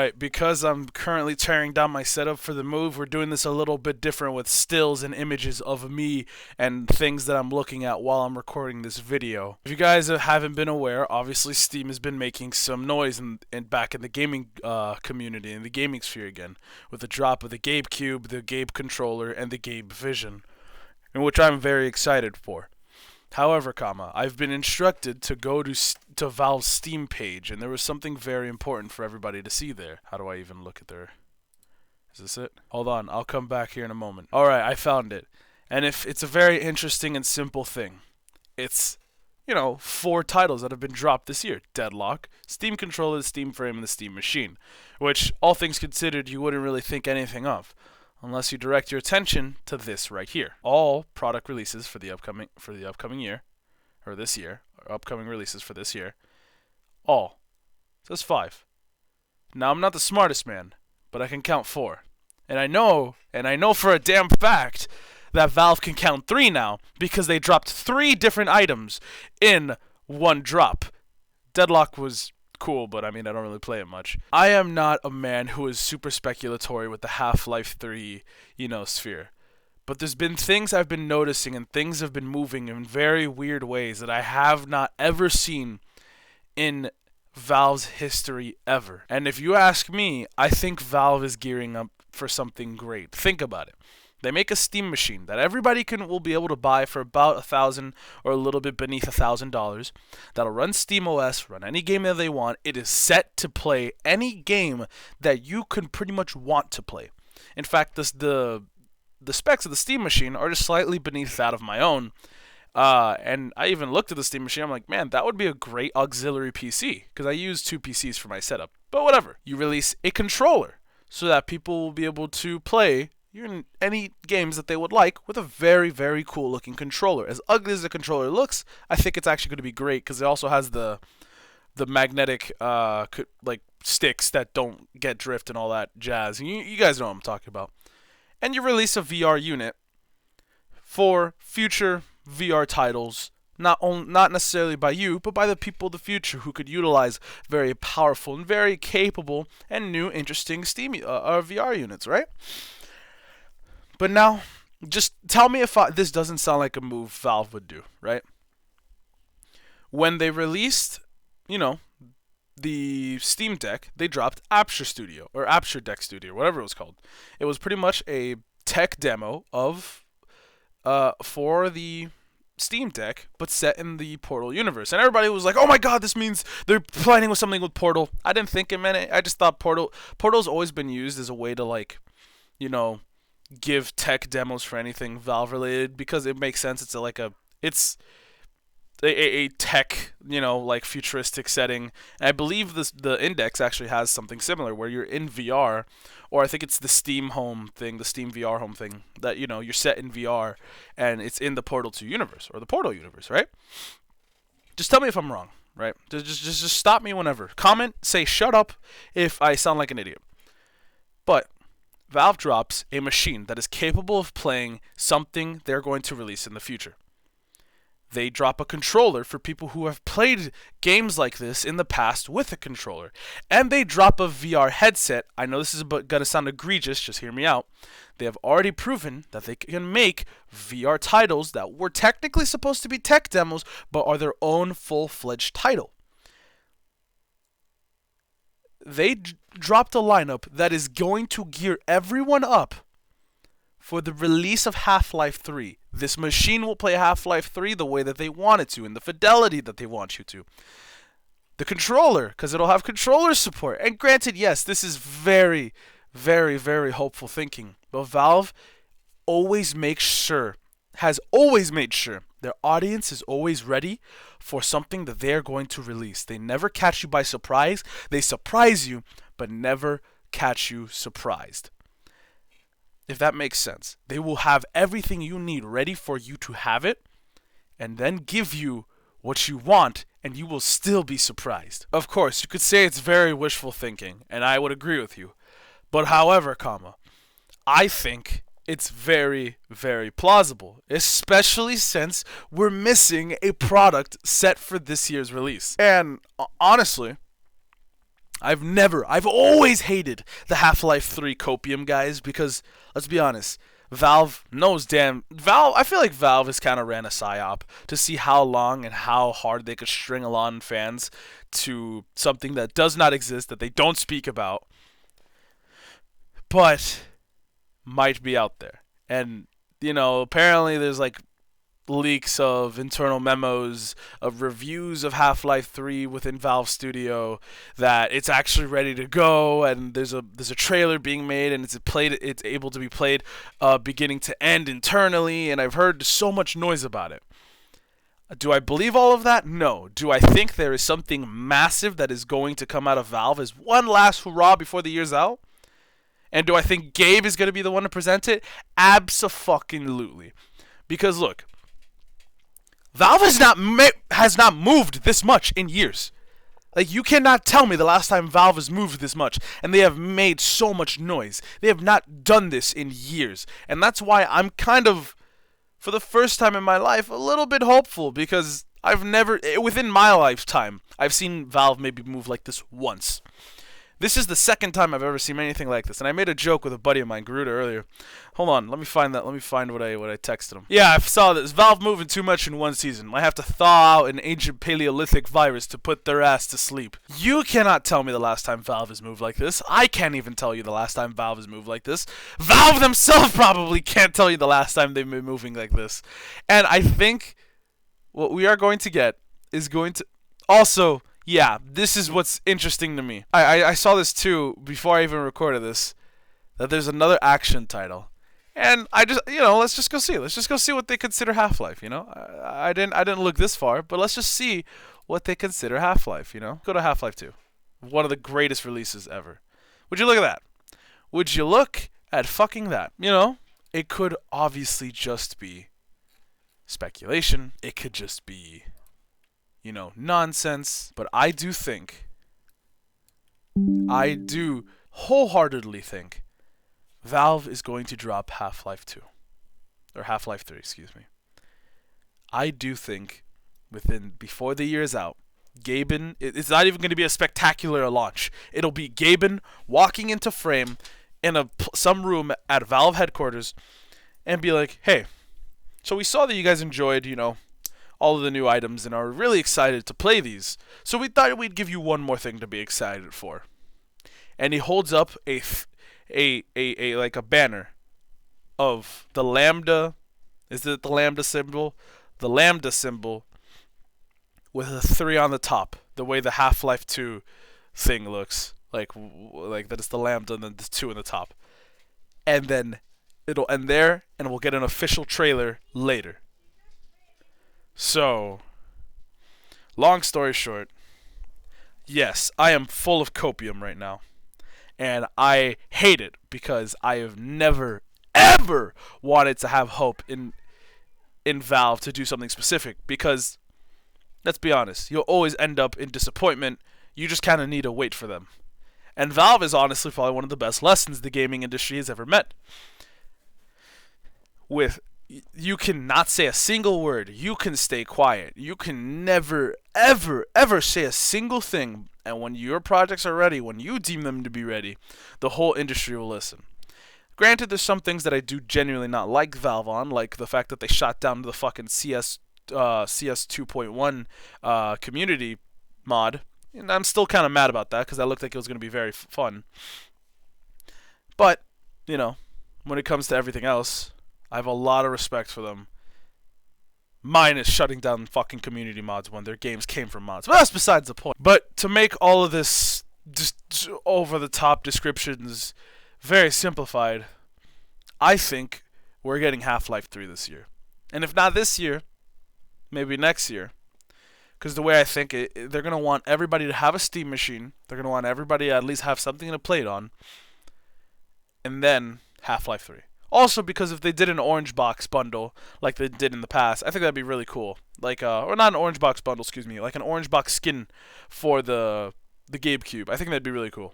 Alright, because I'm currently tearing down my setup for the move, we're doing this a little bit different with stills and images of me and things that I'm looking at while I'm recording this video. If you guys haven't been aware, obviously Steam has been making some noise back in the gaming community, in the gaming sphere again, with the drop of the GabeCube, the Gabe controller, and the Gabe Vision, in which I'm very excited for. However, I've been instructed to go to Valve's Steam page, and there was something very important for everybody to see there. How do I even look at their... Is this it? Hold on, I'll come back here in a moment. Alright, I found it. And it's a very interesting and simple thing. It's, 4 titles that have been dropped this year. Deadlock, Steam Controller, the Steam Frame, and the Steam Machine. Which, all things considered, you wouldn't really think anything of, unless you direct your attention to this right here. All product releases for the upcoming year, or this year, or upcoming releases for this year, all. So that's 5. Now I'm not the smartest man, but I can count 4. And I know for a damn fact that Valve can count 3 now, because they dropped 3 different items in one drop. Deadlock was cool, but I don't really play it much. I am not a man who is super speculatory with the Half-Life 3, sphere. But there's been things I've been noticing, and things have been moving in very weird ways that I have not ever seen in Valve's history ever. And if you ask me, I think Valve is gearing up for something great. Think about it. They make a Steam machine that everybody will be able to buy for about $1,000 or a little bit beneath $1,000. That'll run SteamOS, run any game that they want. It is set to play any game that you can pretty much want to play. In fact, the specs of the Steam machine are just slightly beneath that of my own. And I even looked at the Steam machine. I'm like, man, that would be a great auxiliary PC, because I use 2 PCs for my setup. But whatever. You release a controller so that people will be able to play any games that they would like with a very, very cool looking controller. As ugly as the controller looks, I think it's actually going to be great, because it also has the magnetic sticks that don't get drift and all that jazz. You guys know what I'm talking about. And you release a VR unit for future VR titles, not necessarily by you, but by the people of the future who could utilize very powerful and very capable and new interesting Steam VR units, right? But now, just tell me if this doesn't sound like a move Valve would do, right? When they released, the Steam Deck, they dropped Apture Studio, or Apture Deck Studio, whatever it was called. It was pretty much a tech demo for the Steam Deck, but set in the Portal universe. And everybody was like, oh my god, this means they're planning with something with Portal. I didn't think it meant it. I just thought Portal's always been used as a way to, give tech demos for anything Valve related, because it makes sense. It's a tech, futuristic setting. And I believe the Index actually has something similar, where you're in VR, or I think it's the Steam Home thing, the Steam VR Home thing, that, you're set in VR, and it's in the Portal 2 universe, or the Portal universe, right? Just tell me if I'm wrong, right? Just stop me whenever. Comment, say shut up if I sound like an idiot. But Valve drops a machine that is capable of playing something they're going to release in the future. They drop a controller for people who have played games like this in the past with a controller. And they drop a VR headset. I know this is going to sound egregious, just hear me out. They have already proven that they can make VR titles that were technically supposed to be tech demos, but are their own full-fledged title. They dropped a lineup that is going to gear everyone up for the release of Half-Life 3. This machine will play Half-Life 3 the way that they want it to, in the fidelity that they want you to. The controller, because it'll have controller support. And granted, yes, this is very, very, very hopeful thinking. But Valve has always made sure their audience is always ready for something that they're going to release. They never catch you by surprise. They surprise you, but never catch you surprised. If that makes sense. They will have everything you need ready for you to have it, and then give you what you want, and you will still be surprised. Of course, you could say it's very wishful thinking, and I would agree with you. But however, I think it's very, very plausible, especially since we're missing a product set for this year's release. And honestly, I've always hated the Half-Life 3 Copium guys because, let's be honest, Valve, I feel like Valve has kind of ran a psyop to see how long and how hard they could string along fans to something that does not exist, that they don't speak about, but might be out there. And, apparently there's like leaks of internal memos of reviews of Half-Life 3 within Valve Studio that it's actually ready to go, and there's a trailer being made, and it's able to be played beginning to end internally, and I've heard so much noise about it. Do I believe all of that? No. Do I think there is something massive that is going to come out of Valve as one last hurrah before the year's out? And do I think Gabe is going to be the one to present it? Abso-fucking-lutely. Because look, Valve has not moved this much in years. Like, you cannot tell me the last time Valve has moved this much, and they have made so much noise. They have not done this in years, and that's why I'm kind of, for the first time in my life, a little bit hopeful, because within my lifetime, I've seen Valve maybe move like this once. This is the second time I've ever seen anything like this, and I made a joke with a buddy of mine, Garuda, earlier. Hold on, let me find that. Let me find what I texted him. Yeah, I saw this. Valve moving too much in one season. Might have to thaw out an ancient Paleolithic virus to put their ass to sleep. You cannot tell me the last time Valve has moved like this. I can't even tell you the last time Valve has moved like this. Valve themselves probably can't tell you the last time they've been moving like this. And I think what we are going to get is going to also... Yeah, this is what's interesting to me. I saw this too before I even recorded this, that there's another action title. And I just, let's just go see. Let's just go see what they consider Half-Life, I didn't look this far, but let's just see what they consider Half-Life, Go to Half-Life 2. One of the greatest releases ever. Would you look at that? Would you look at fucking that? It could obviously just be speculation. It could just be nonsense. But I do wholeheartedly think Valve is going to drop Half-Life 2. Or Half-Life 3, excuse me. I do think before the year is out, Gaben, it's not even going to be a spectacular launch. It'll be Gaben walking into frame in some room at Valve headquarters and be like, hey, so we saw that you guys enjoyed, all of the new items and are really excited to play these. So we thought we'd give you one more thing to be excited for. And he holds up a banner of the lambda. Is it the lambda symbol? The lambda symbol with a 3 on the top. The way the Half-Life 2 thing looks. Like that is the lambda and then the 2 in the top. And then it'll end there and we'll get an official trailer later. So, long story short, yes, I am full of copium right now. And I hate it because I have never, ever wanted to have hope in Valve to do something specific. Because, let's be honest, you'll always end up in disappointment. You just kind of need to wait for them. And Valve is honestly probably one of the best lessons the gaming industry has ever met. You cannot say a single word. You can stay quiet. You can never, ever, ever say a single thing. And when your projects are ready, when you deem them to be ready, the whole industry will listen. Granted, there's some things that I do genuinely not like Valve on, like the fact that they shot down the fucking CS 2.1 community mod. And I'm still kind of mad about that because that looked like it was going to be very fun. But, when it comes to everything else, I have a lot of respect for them. Minus shutting down fucking community mods when their games came from mods. But that's besides the point. But to make all of this just over-the-top descriptions very simplified, I think we're getting Half-Life 3 this year. And if not this year, maybe next year. Because the way I think it, they're going to want everybody to have a Steam machine. They're going to want everybody to at least have something to play it on. And then Half-Life 3. Also, because if they did an orange box bundle like they did in the past, I think that'd be really cool. Like, or not an orange box bundle, excuse me, like an orange box skin for the GameCube. I think that'd be really cool.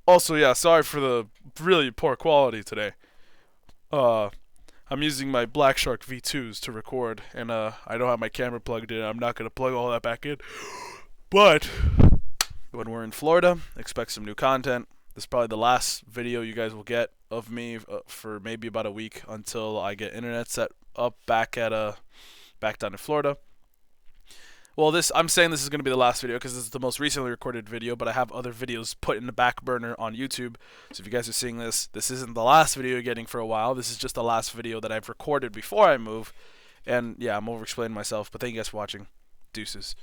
Also, yeah, sorry for the really poor quality today. I'm using my Black Shark V2s to record, and I don't have my camera plugged in. I'm not gonna plug all that back in, but when we're in Florida, expect some new content. This is probably the last video you guys will get of me for maybe about a week until I get internet set up back down in Florida. Well, I'm saying this is going to be the last video because this is the most recently recorded video, but I have other videos put in the back burner on YouTube. So if you guys are seeing this isn't the last video you're getting for a while. This is just the last video that I've recorded before I move. And yeah, I'm over explaining myself, but thank you guys for watching. Deuces.